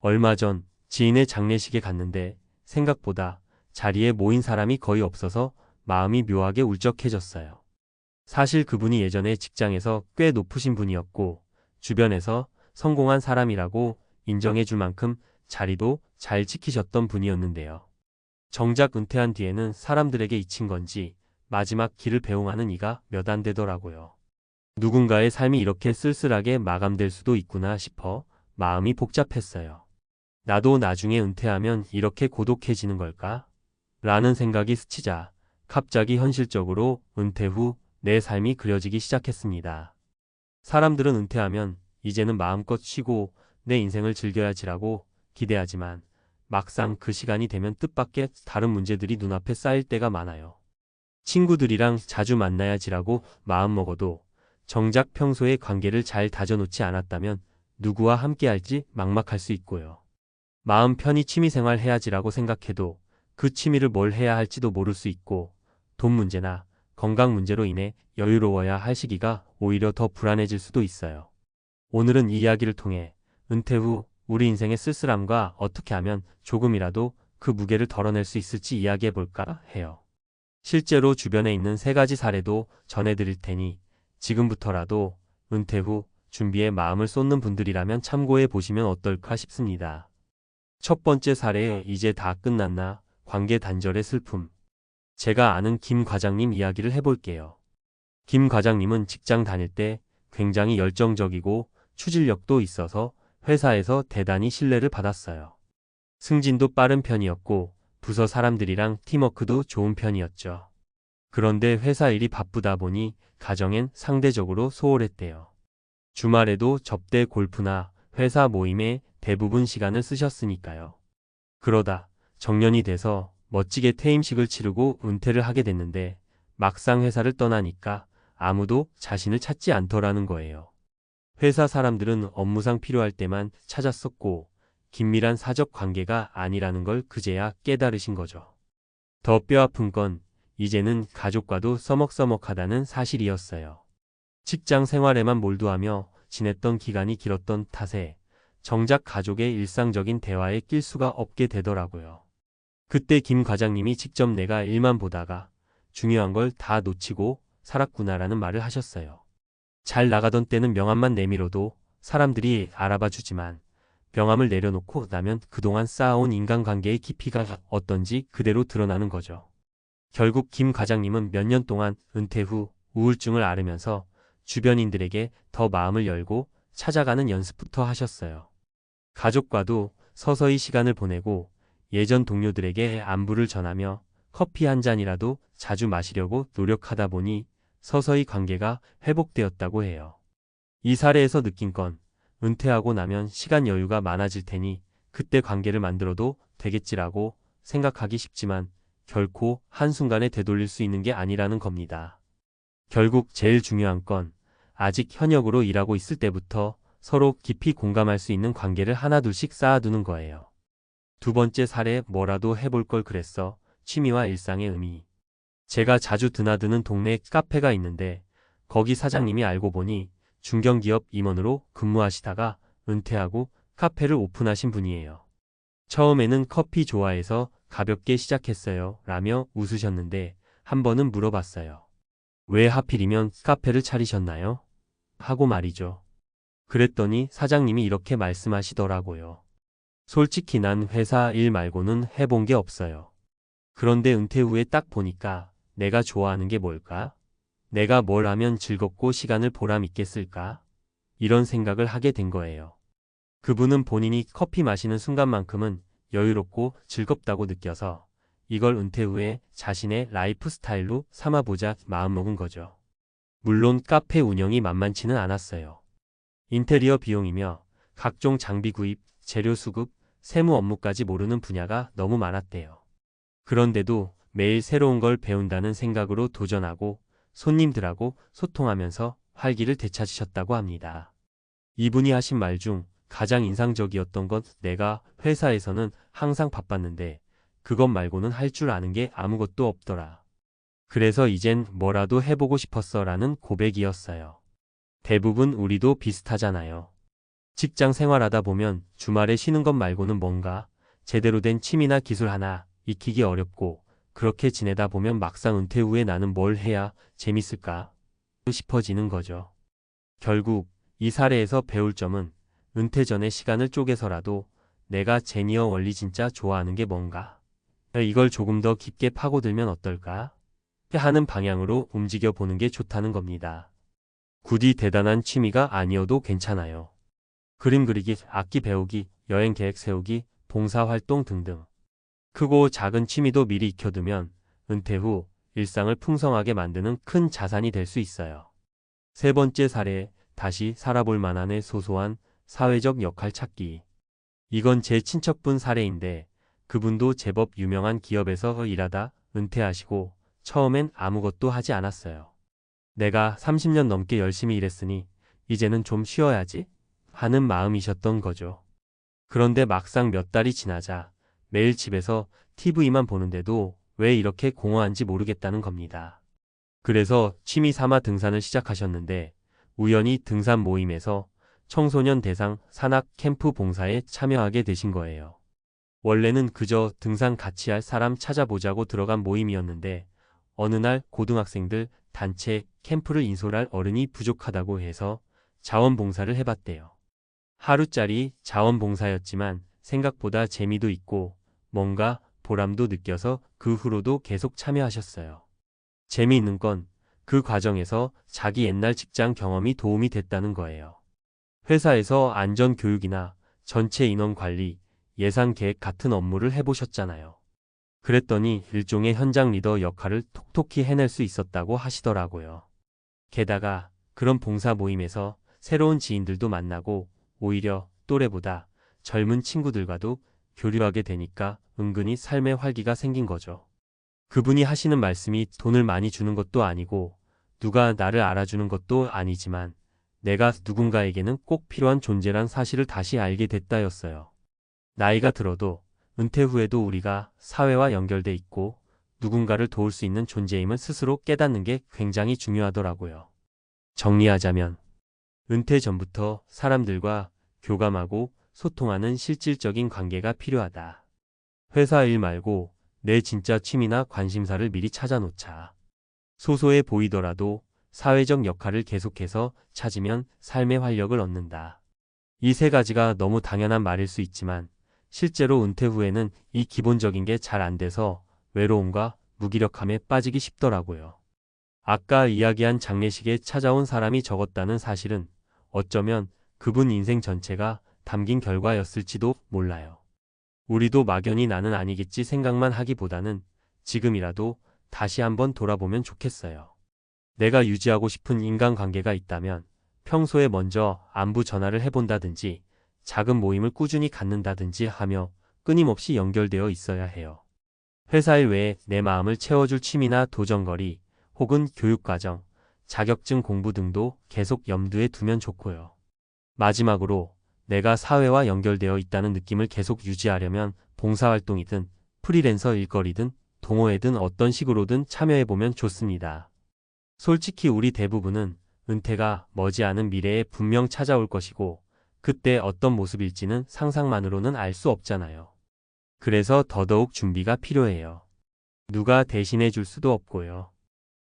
얼마 전 지인의 장례식에 갔는데 생각보다 자리에 모인 사람이 거의 없어서 마음이 묘하게 울적해졌어요. 사실 그분이 예전에 직장에서 꽤 높으신 분이었고 주변에서 성공한 사람이라고 인정해줄 만큼 자리도 잘 지키셨던 분이었는데요. 정작 은퇴한 뒤에는 사람들에게 잊힌 건지 마지막 길을 배웅하는 이가 몇 안 되더라고요. 누군가의 삶이 이렇게 쓸쓸하게 마감될 수도 있구나 싶어 마음이 복잡했어요. 나도 나중에 은퇴하면 이렇게 고독해지는 걸까? 라는 생각이 스치자 갑자기 현실적으로 은퇴 후 내 삶이 그려지기 시작했습니다. 사람들은 은퇴하면 이제는 마음껏 쉬고 내 인생을 즐겨야지라고 기대하지만 막상 그 시간이 되면 뜻밖의 다른 문제들이 눈앞에 쌓일 때가 많아요. 친구들이랑 자주 만나야지라고 마음먹어도 정작 평소에 관계를 잘 다져놓지 않았다면 누구와 함께할지 막막할 수 있고요. 마음 편히 취미생활 해야지라고 생각해도 그 취미를 뭘 해야 할지도 모를 수 있고 돈 문제나 건강 문제로 인해 여유로워야 할 시기가 오히려 더 불안해질 수도 있어요. 오늘은 이 이야기를 통해 은퇴 후 우리 인생의 쓸쓸함과 어떻게 하면 조금이라도 그 무게를 덜어낼 수 있을지 이야기해볼까 해요. 실제로 주변에 있는 3가지 사례도 전해드릴 테니 지금부터라도 은퇴 후 준비에 마음을 쏟는 분들이라면 참고해 보시면 어떨까 싶습니다. 첫 번째 사례, 이제 다 끝났나? 관계 단절의 슬픔. 제가 아는 김 과장님 이야기를 해볼게요. 김 과장님은 직장 다닐 때 굉장히 열정적이고 추진력도 있어서 회사에서 대단히 신뢰를 받았어요. 승진도 빠른 편이었고 부서 사람들이랑 팀워크도 좋은 편이었죠. 그런데 회사 일이 바쁘다 보니 가정엔 상대적으로 소홀했대요. 주말에도 접대 골프나 회사 모임에 대부분 시간을 쓰셨으니까요. 그러다 정년이 돼서 멋지게 퇴임식을 치르고 은퇴를 하게 됐는데 막상 회사를 떠나니까 아무도 자신을 찾지 않더라는 거예요. 회사 사람들은 업무상 필요할 때만 찾았었고 긴밀한 사적 관계가 아니라는 걸 그제야 깨달으신 거죠. 더 뼈아픈 건 이제는 가족과도 서먹서먹하다는 사실이었어요. 직장 생활에만 몰두하며 지냈던 기간이 길었던 탓에 정작 가족의 일상적인 대화에 낄 수가 없게 되더라고요. 그때 김 과장님이 직접 내가 일만 보다가 중요한 걸 다 놓치고 살았구나라는 말을 하셨어요. 잘 나가던 때는 명함만 내밀어도 사람들이 알아봐 주지만 명함을 내려놓고 나면 그동안 쌓아온 인간관계의 깊이가 어떤지 그대로 드러나는 거죠. 결국 김 과장님은 몇 년 동안 은퇴 후 우울증을 앓으면서 주변인들에게 더 마음을 열고 찾아가는 연습부터 하셨어요. 가족과도 서서히 시간을 보내고 예전 동료들에게 안부를 전하며 커피 한 잔이라도 자주 마시려고 노력하다 보니 서서히 관계가 회복되었다고 해요. 이 사례에서 느낀 건 은퇴하고 나면 시간 여유가 많아질 테니 그때 관계를 만들어도 되겠지라고 생각하기 쉽지만 결코 한순간에 되돌릴 수 있는 게 아니라는 겁니다. 결국 제일 중요한 건 아직 현역으로 일하고 있을 때부터 서로 깊이 공감할 수 있는 관계를 하나둘씩 쌓아두는 거예요. 두 번째 사례, 뭐라도 해볼 걸 그랬어. 취미와 일상의 의미. 제가 자주 드나드는 동네에 카페가 있는데 거기 사장님이 알고 보니 중견기업 임원으로 근무하시다가 은퇴하고 카페를 오픈하신 분이에요. 처음에는 커피 좋아해서 가볍게 시작했어요 라며 웃으셨는데 한 번은 물어봤어요. 왜 하필이면 카페를 차리셨나요? 하고 말이죠. 그랬더니 사장님이 이렇게 말씀하시더라고요. 솔직히 난 회사 일 말고는 해본 게 없어요. 그런데 은퇴 후에 딱 보니까 내가 좋아하는 게 뭘까? 내가 뭘 하면 즐겁고 시간을 보람 있게 쓸까? 이런 생각을 하게 된 거예요. 그분은 본인이 커피 마시는 순간만큼은 여유롭고 즐겁다고 느껴서 이걸 은퇴 후에 자신의 라이프 스타일로 삼아보자 마음먹은 거죠. 물론 카페 운영이 만만치는 않았어요. 인테리어 비용이며 각종 장비 구입, 재료 수급, 세무 업무까지 모르는 분야가 너무 많았대요. 그런데도 매일 새로운 걸 배운다는 생각으로 도전하고 손님들하고 소통하면서 활기를 되찾으셨다고 합니다. 이분이 하신 말 중 가장 인상적이었던 건 내가 회사에서는 항상 바빴는데 그것 말고는 할 줄 아는 게 아무것도 없더라. 그래서 이젠 뭐라도 해보고 싶었어 라는 고백이었어요. 대부분 우리도 비슷하잖아요. 직장 생활하다 보면 주말에 쉬는 것 말고는 뭔가 제대로 된 취미나 기술 하나 익히기 어렵고 그렇게 지내다 보면 막상 은퇴 후에 나는 뭘 해야 재밌을까 싶어지는 거죠. 결국 이 사례에서 배울 점은 은퇴 전에 시간을 쪼개서라도 내가 제니어 원리 진짜 좋아하는 게 뭔가 이걸 조금 더 깊게 파고들면 어떨까 하는 방향으로 움직여 보는 게 좋다는 겁니다. 굳이 대단한 취미가 아니어도 괜찮아요. 그림 그리기, 악기 배우기, 여행 계획 세우기, 봉사활동 등등. 크고 작은 취미도 미리 익혀두면 은퇴 후 일상을 풍성하게 만드는 큰 자산이 될 수 있어요. 세 번째 사례, 다시 살아볼 만한의 소소한 사회적 역할 찾기. 이건 제 친척분 사례인데 그분도 제법 유명한 기업에서 일하다 은퇴하시고 처음엔 아무것도 하지 않았어요. 내가 30년 넘게 열심히 일했으니 이제는 좀 쉬어야지 하는 마음이셨던 거죠. 그런데 막상 몇 달이 지나자 매일 집에서 TV만 보는데도 왜 이렇게 공허한지 모르겠다는 겁니다. 그래서 취미 삼아 등산을 시작하셨는데 우연히 등산 모임에서 청소년 대상 산악 캠프 봉사에 참여하게 되신 거예요. 원래는 그저 등산 같이 할 사람 찾아보자고 들어간 모임이었는데 어느 날 고등학생들 단체 캠프를 인솔할 어른이 부족하다고 해서 자원봉사를 해봤대요. 하루짜리 자원봉사였지만 생각보다 재미도 있고 뭔가 보람도 느껴서 그 후로도 계속 참여하셨어요. 재미있는 건 그 과정에서 자기 옛날 직장 경험이 도움이 됐다는 거예요. 회사에서 안전교육이나 전체 인원 관리, 예산 계획 같은 업무를 해보셨잖아요. 그랬더니 일종의 현장 리더 역할을 톡톡히 해낼 수 있었다고 하시더라고요. 게다가 그런 봉사 모임에서 새로운 지인들도 만나고 오히려 또래보다 젊은 친구들과도 교류하게 되니까 은근히 삶의 활기가 생긴 거죠. 그분이 하시는 말씀이 돈을 많이 주는 것도 아니고 누가 나를 알아주는 것도 아니지만 내가 누군가에게는 꼭 필요한 존재란 사실을 다시 알게 됐다였어요. 나이가 들어도 은퇴 후에도 우리가 사회와 연결돼 있고 누군가를 도울 수 있는 존재임을 스스로 깨닫는 게 굉장히 중요하더라고요. 정리하자면 은퇴 전부터 사람들과 교감하고 소통하는 실질적인 관계가 필요하다. 회사 일 말고 내 진짜 취미나 관심사를 미리 찾아놓자. 소소해 보이더라도 사회적 역할을 계속해서 찾으면 삶의 활력을 얻는다. 이 세 가지가 너무 당연한 말일 수 있지만 실제로 은퇴 후에는 이 기본적인 게 잘 안 돼서 외로움과 무기력함에 빠지기 쉽더라고요. 아까 이야기한 장례식에 찾아온 사람이 적었다는 사실은 어쩌면 그분 인생 전체가 담긴 결과였을지도 몰라요. 우리도 막연히 나는 아니겠지 생각만 하기보다는 지금이라도 다시 한번 돌아보면 좋겠어요. 내가 유지하고 싶은 인간관계가 있다면 평소에 먼저 안부 전화를 해본다든지 작은 모임을 꾸준히 갖는다든지 하며 끊임없이 연결되어 있어야 해요. 회사 일 외에 내 마음을 채워줄 취미나 도전거리 혹은 교육과정, 자격증 공부 등도 계속 염두에 두면 좋고요. 마지막으로 내가 사회와 연결되어 있다는 느낌을 계속 유지하려면 봉사활동이든 프리랜서 일거리든 동호회든 어떤 식으로든 참여해보면 좋습니다. 솔직히 우리 대부분은 은퇴가 머지않은 미래에 분명 찾아올 것이고 그때 어떤 모습일지는 상상만으로는 알 수 없잖아요. 그래서 더더욱 준비가 필요해요. 누가 대신해 줄 수도 없고요.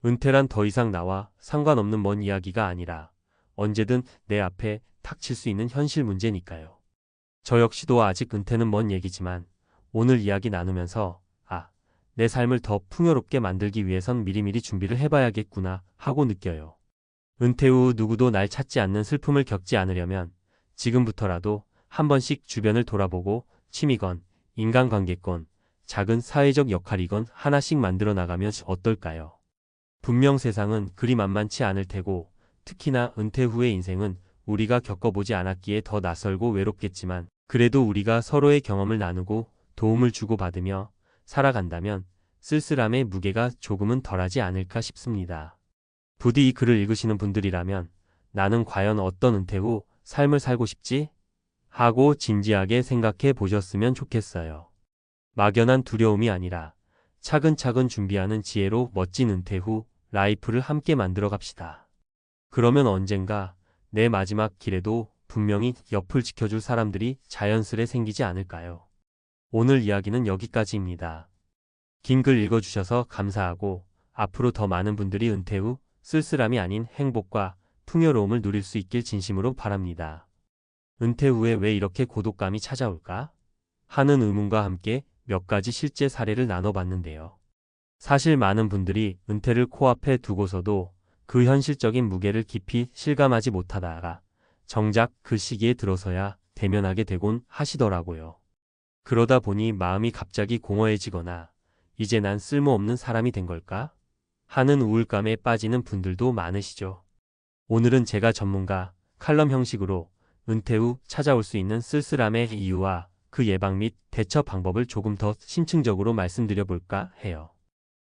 은퇴란 더 이상 나와 상관없는 먼 이야기가 아니라 언제든 내 앞에 닥칠 수 있는 현실 문제니까요. 저 역시도 아직 은퇴는 먼 얘기지만 오늘 이야기 나누면서 내 삶을 더 풍요롭게 만들기 위해선 미리미리 준비를 해봐야겠구나 하고 느껴요. 은퇴 후 누구도 날 찾지 않는 슬픔을 겪지 않으려면 지금부터라도 한 번씩 주변을 돌아보고 취미건, 인간관계건, 작은 사회적 역할이건 하나씩 만들어 나가면 어떨까요? 분명 세상은 그리 만만치 않을 테고 특히나 은퇴 후의 인생은 우리가 겪어보지 않았기에 더 낯설고 외롭겠지만 그래도 우리가 서로의 경험을 나누고 도움을 주고받으며 살아간다면 쓸쓸함의 무게가 조금은 덜하지 않을까 싶습니다. 부디 이 글을 읽으시는 분들이라면 나는 과연 어떤 은퇴 후 삶을 살고 싶지? 하고 진지하게 생각해 보셨으면 좋겠어요. 막연한 두려움이 아니라 차근차근 준비하는 지혜로 멋진 은퇴 후 라이프를 함께 만들어 갑시다. 그러면 언젠가 내 마지막 길에도 분명히 옆을 지켜줄 사람들이 자연스레 생기지 않을까요? 오늘 이야기는 여기까지입니다. 긴 글 읽어주셔서 감사하고 앞으로 더 많은 분들이 은퇴 후 쓸쓸함이 아닌 행복과 풍요로움을 누릴 수 있길 진심으로 바랍니다. 은퇴 후에 왜 이렇게 고독감이 찾아올까? 하는 의문과 함께 몇 가지 실제 사례를 나눠봤는데요. 사실 많은 분들이 은퇴를 코앞에 두고서도 그 현실적인 무게를 깊이 실감하지 못하다가 정작 그 시기에 들어서야 대면하게 되곤 하시더라고요. 그러다 보니 마음이 갑자기 공허해지거나 이제 난 쓸모없는 사람이 된 걸까? 하는 우울감에 빠지는 분들도 많으시죠. 오늘은 제가 전문가 칼럼 형식으로 은퇴 후 찾아올 수 있는 쓸쓸함의 이유와 그 예방 및 대처 방법을 조금 더 심층적으로 말씀드려 볼까 해요.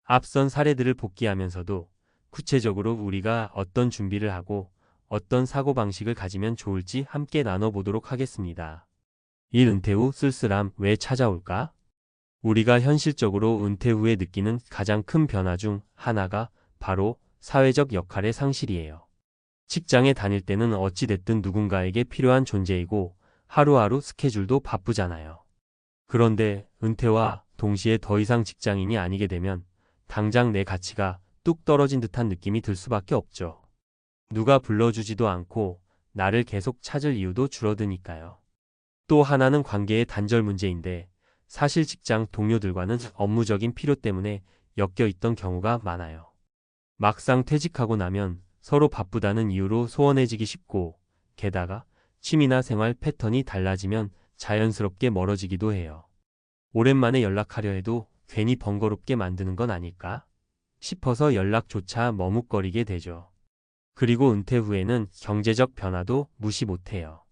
앞선 사례들을 복기하면서도 구체적으로 우리가 어떤 준비를 하고 어떤 사고방식을 가지면 좋을지 함께 나눠보도록 하겠습니다. 이 은퇴 후 쓸쓸함 왜 찾아올까? 우리가 현실적으로 은퇴 후에 느끼는 가장 큰 변화 중 하나가 바로 사회적 역할의 상실이에요. 직장에 다닐 때는 어찌됐든 누군가에게 필요한 존재이고 하루하루 스케줄도 바쁘잖아요. 그런데 은퇴와 동시에 더 이상 직장인이 아니게 되면 당장 내 가치가 뚝 떨어진 듯한 느낌이 들 수밖에 없죠. 누가 불러주지도 않고 나를 계속 찾을 이유도 줄어드니까요. 또 하나는 관계의 단절 문제인데 사실 직장 동료들과는 업무적인 필요 때문에 엮여 있던 경우가 많아요. 막상 퇴직하고 나면 서로 바쁘다는 이유로 소원해지기 쉽고 게다가 취미나 생활 패턴이 달라지면 자연스럽게 멀어지기도 해요. 오랜만에 연락하려 해도 괜히 번거롭게 만드는 건 아닐까 싶어서 연락조차 머뭇거리게 되죠. 그리고 은퇴 후에는 경제적 변화도 무시 못해요.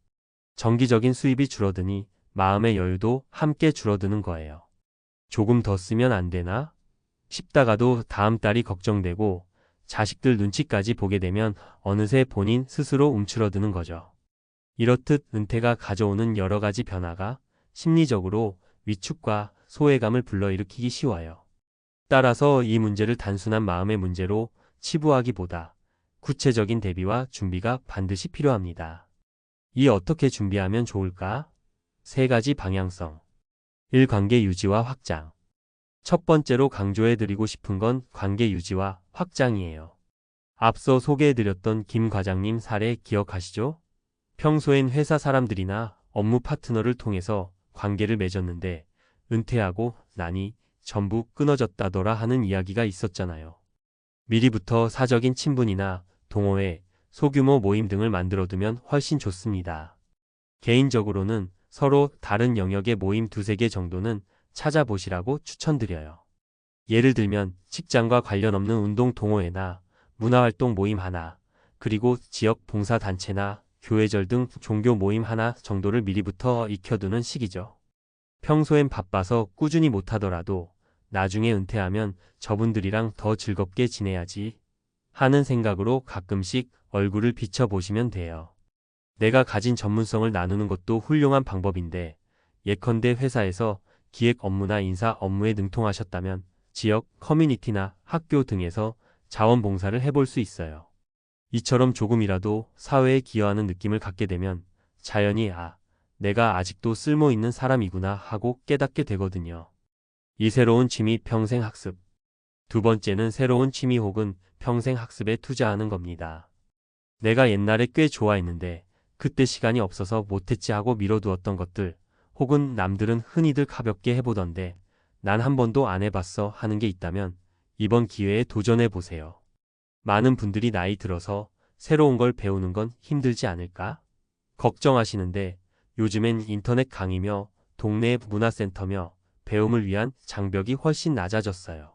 정기적인 수입이 줄어드니 마음의 여유도 함께 줄어드는 거예요. 조금 더 쓰면 안 되나 싶다가도 다음 달이 걱정되고 자식들 눈치까지 보게 되면 어느새 본인 스스로 움츠러드는 거죠. 이렇듯 은퇴가 가져오는 여러 가지 변화가 심리적으로 위축과 소외감을 불러일으키기 쉬워요. 따라서 이 문제를 단순한 마음의 문제로 치부하기보다 구체적인 대비와 준비가 반드시 필요합니다. 이 어떻게 준비하면 좋을까? 세 가지 방향성. 1. 관계 유지와 확장. 첫 번째로 강조해드리고 싶은 건 관계 유지와 확장이에요. 앞서 소개해드렸던 김 과장님 사례 기억하시죠? 평소엔 회사 사람들이나 업무 파트너를 통해서 관계를 맺었는데 은퇴하고 나니 전부 끊어졌다더라 하는 이야기가 있었잖아요. 미리부터 사적인 친분이나 동호회, 소규모 모임 등을 만들어두면 훨씬 좋습니다. 개인적으로는 서로 다른 영역의 모임 두세 개 정도는 찾아보시라고 추천드려요. 예를 들면 직장과 관련 없는 운동 동호회나 문화활동 모임 하나, 그리고 지역 봉사단체나 교회절 등 종교 모임 하나 정도를 미리부터 익혀두는 식이죠. 평소엔 바빠서 꾸준히 못하더라도 나중에 은퇴하면 저분들이랑 더 즐겁게 지내야지 하는 생각으로 가끔씩 얼굴을 비춰보시면 돼요. 내가 가진 전문성을 나누는 것도 훌륭한 방법인데 예컨대 회사에서 기획 업무나 인사 업무에 능통하셨다면 지역, 커뮤니티나 학교 등에서 자원봉사를 해볼 수 있어요. 이처럼 조금이라도 사회에 기여하는 느낌을 갖게 되면 자연히 내가 아직도 쓸모 있는 사람이구나 하고 깨닫게 되거든요. 이 새로운 취미 평생 학습. 두 번째는 새로운 취미 혹은 평생 학습에 투자하는 겁니다. 내가 옛날에 꽤 좋아했는데 그때 시간이 없어서 못했지 하고 미뤄두었던 것들, 혹은 남들은 흔히들 가볍게 해보던데 난 한 번도 안 해봤어 하는 게 있다면 이번 기회에 도전해보세요. 많은 분들이 나이 들어서 새로운 걸 배우는 건 힘들지 않을까? 걱정하시는데 요즘엔 인터넷 강의며 동네 문화센터며 배움을 위한 장벽이 훨씬 낮아졌어요.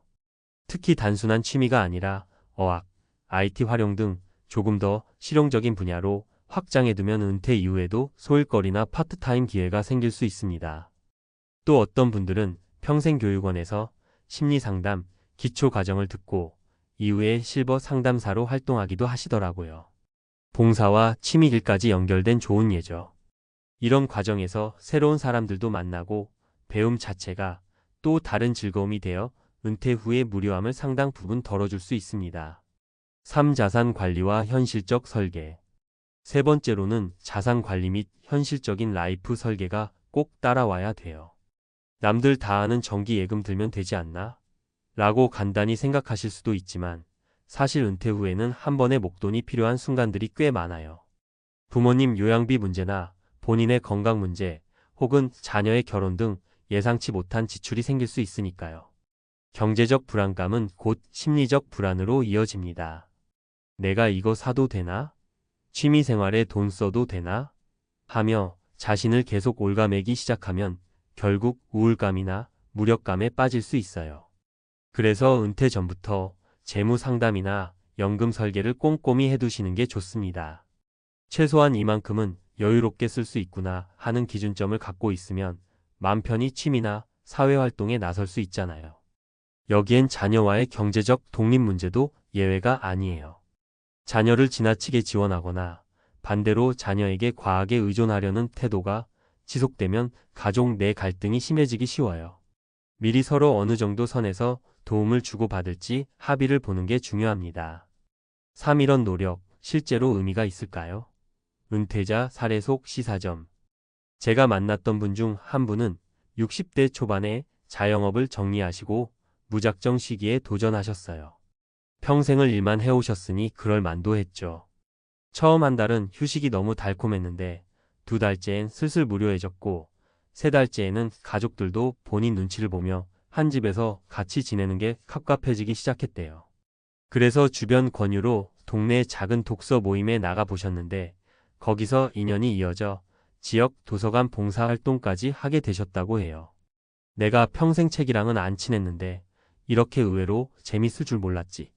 특히 단순한 취미가 아니라 어학, IT 활용 등 조금 더 실용적인 분야로 확장해두면 은퇴 이후에도 소일거리나 파트타임 기회가 생길 수 있습니다. 또 어떤 분들은 평생교육원에서 심리상담, 기초과정을 듣고 이후에 실버 상담사로 활동하기도 하시더라고요. 봉사와 취미일까지 연결된 좋은 예죠. 이런 과정에서 새로운 사람들도 만나고 배움 자체가 또 다른 즐거움이 되어 은퇴 후의 무료함을 상당 부분 덜어줄 수 있습니다. 3. 자산 관리와 현실적 설계. 세 번째로는 자산 관리 및 현실적인 라이프 설계가 꼭 따라와야 돼요. 남들 다 아는 정기 예금 들면 되지 않나? 라고 간단히 생각하실 수도 있지만 사실 은퇴 후에는 한 번의 목돈이 필요한 순간들이 꽤 많아요. 부모님 요양비 문제나 본인의 건강 문제 혹은 자녀의 결혼 등 예상치 못한 지출이 생길 수 있으니까요. 경제적 불안감은 곧 심리적 불안으로 이어집니다. 내가 이거 사도 되나? 취미 생활에 돈 써도 되나? 하며 자신을 계속 올가매기 시작하면 결국 우울감이나 무력감에 빠질 수 있어요. 그래서 은퇴 전부터 재무 상담이나 연금 설계를 꼼꼼히 해두시는 게 좋습니다. 최소한 이만큼은 여유롭게 쓸 수 있구나 하는 기준점을 갖고 있으면 맘 편히 취미나 사회활동에 나설 수 있잖아요. 여기엔 자녀와의 경제적 독립 문제도 예외가 아니에요. 자녀를 지나치게 지원하거나 반대로 자녀에게 과하게 의존하려는 태도가 지속되면 가족 내 갈등이 심해지기 쉬워요. 미리 서로 어느 정도 선에서 도움을 주고받을지 합의를 보는 게 중요합니다. 3. 이런 노력, 실제로 의미가 있을까요? 은퇴자 사례 속 시사점. 제가 만났던 분 중 한 분은 60대 초반에 자영업을 정리하시고 무작정 쉬기에 도전하셨어요. 평생을 일만 해오셨으니 그럴 만도 했죠. 처음 한 달은 휴식이 너무 달콤했는데 2달째엔 슬슬 무료해졌고 3달째에는 가족들도 본인 눈치를 보며 한 집에서 같이 지내는 게 갑갑해지기 시작했대요. 그래서 주변 권유로 동네 작은 독서 모임에 나가보셨는데 거기서 인연이 이어져 지역 도서관 봉사활동까지 하게 되셨다고 해요. 내가 평생 책이랑은 안 친했는데 이렇게 의외로 재밌을 줄 몰랐지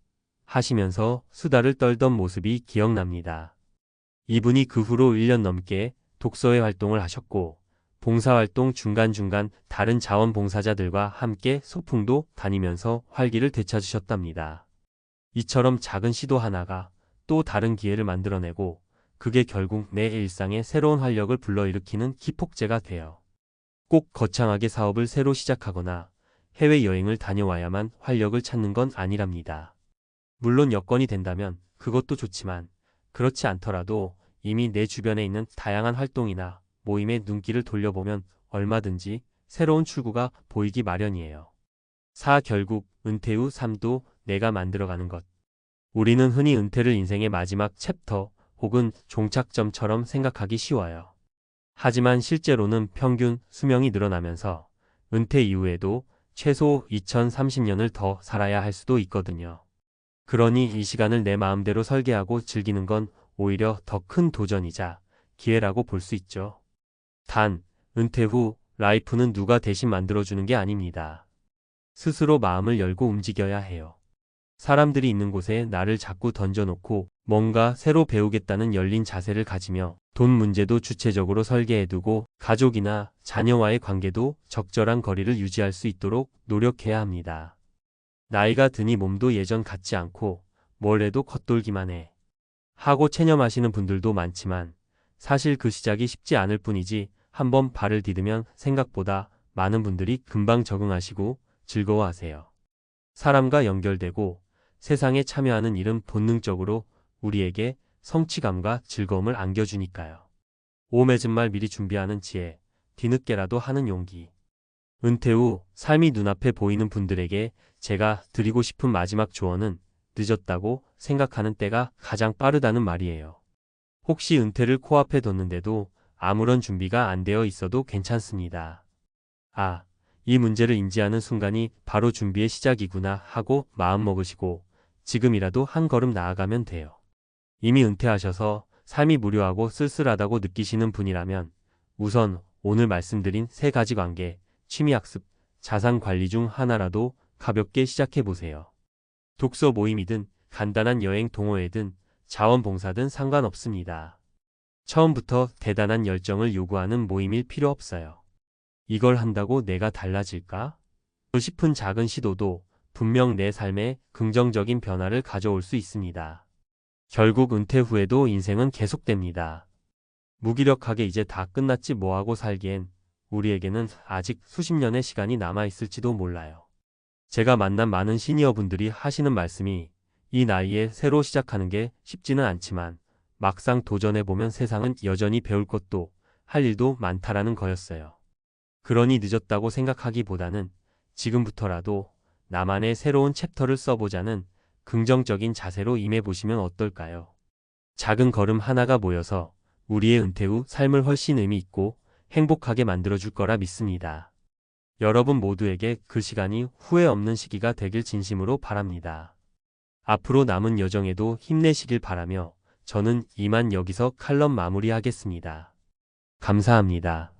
하시면서 수다를 떨던 모습이 기억납니다. 이분이 그 후로 1년 넘게 독서회 활동을 하셨고 봉사활동 중간중간 다른 자원봉사자들과 함께 소풍도 다니면서 활기를 되찾으셨답니다. 이처럼 작은 시도 하나가 또 다른 기회를 만들어내고 그게 결국 내 일상에 새로운 활력을 불러일으키는 기폭제가 돼요. 꼭 거창하게 사업을 새로 시작하거나 해외여행을 다녀와야만 활력을 찾는 건 아니랍니다. 물론 여건이 된다면 그것도 좋지만 그렇지 않더라도 이미 내 주변에 있는 다양한 활동이나 모임에 눈길을 돌려보면 얼마든지 새로운 출구가 보이기 마련이에요. 4. 결국 은퇴 후 삶도 내가 만들어가는 것. 우리는 흔히 은퇴를 인생의 마지막 챕터 혹은 종착점처럼 생각하기 쉬워요. 하지만 실제로는 평균 수명이 늘어나면서 은퇴 이후에도 최소 2030년을 더 살아야 할 수도 있거든요. 그러니 이 시간을 내 마음대로 설계하고 즐기는 건 오히려 더 큰 도전이자 기회라고 볼 수 있죠. 단, 은퇴 후 라이프는 누가 대신 만들어주는 게 아닙니다. 스스로 마음을 열고 움직여야 해요. 사람들이 있는 곳에 나를 자꾸 던져놓고 뭔가 새로 배우겠다는 열린 자세를 가지며 돈 문제도 주체적으로 설계해두고 가족이나 자녀와의 관계도 적절한 거리를 유지할 수 있도록 노력해야 합니다. 나이가 드니 몸도 예전 같지 않고 뭘 해도 겉돌기만 해 하고 체념하시는 분들도 많지만 사실 그 시작이 쉽지 않을 뿐이지 한번 발을 디디면 생각보다 많은 분들이 금방 적응하시고 즐거워하세요. 사람과 연결되고 세상에 참여하는 일은 본능적으로 우리에게 성취감과 즐거움을 안겨주니까요. 오맺은 말 미리 준비하는 지혜, 뒤늦게라도 하는 용기. 은퇴 후 삶이 눈앞에 보이는 분들에게 제가 드리고 싶은 마지막 조언은 늦었다고 생각하는 때가 가장 빠르다는 말이에요. 혹시 은퇴를 코앞에 뒀는데도 아무런 준비가 안 되어 있어도 괜찮습니다. 아, 이 문제를 인지하는 순간이 바로 준비의 시작이구나 하고 마음먹으시고 지금이라도 한 걸음 나아가면 돼요. 이미 은퇴하셔서 삶이 무료하고 쓸쓸하다고 느끼시는 분이라면 우선 오늘 말씀드린 3가지 관계, 취미학습, 자산관리 중 하나라도 가볍게 시작해보세요. 독서 모임이든 간단한 여행 동호회든 자원봉사든 상관없습니다. 처음부터 대단한 열정을 요구하는 모임일 필요 없어요. 이걸 한다고 내가 달라질까? 싶은 작은 시도도 분명 내 삶에 긍정적인 변화를 가져올 수 있습니다. 결국 은퇴 후에도 인생은 계속됩니다. 무기력하게 이제 다 끝났지 뭐하고 살기엔 우리에게는 아직 수십 년의 시간이 남아있을지도 몰라요. 제가 만난 많은 시니어분들이 하시는 말씀이 이 나이에 새로 시작하는 게 쉽지는 않지만 막상 도전해보면 세상은 여전히 배울 것도 할 일도 많다라는 거였어요. 그러니 늦었다고 생각하기보다는 지금부터라도 나만의 새로운 챕터를 써보자는 긍정적인 자세로 임해보시면 어떨까요? 작은 걸음 하나가 모여서 우리의 은퇴 후 삶을 훨씬 의미 있고 행복하게 만들어줄 거라 믿습니다. 여러분 모두에게 그 시간이 후회 없는 시기가 되길 진심으로 바랍니다. 앞으로 남은 여정에도 힘내시길 바라며 저는 이만 여기서 칼럼 마무리하겠습니다. 감사합니다.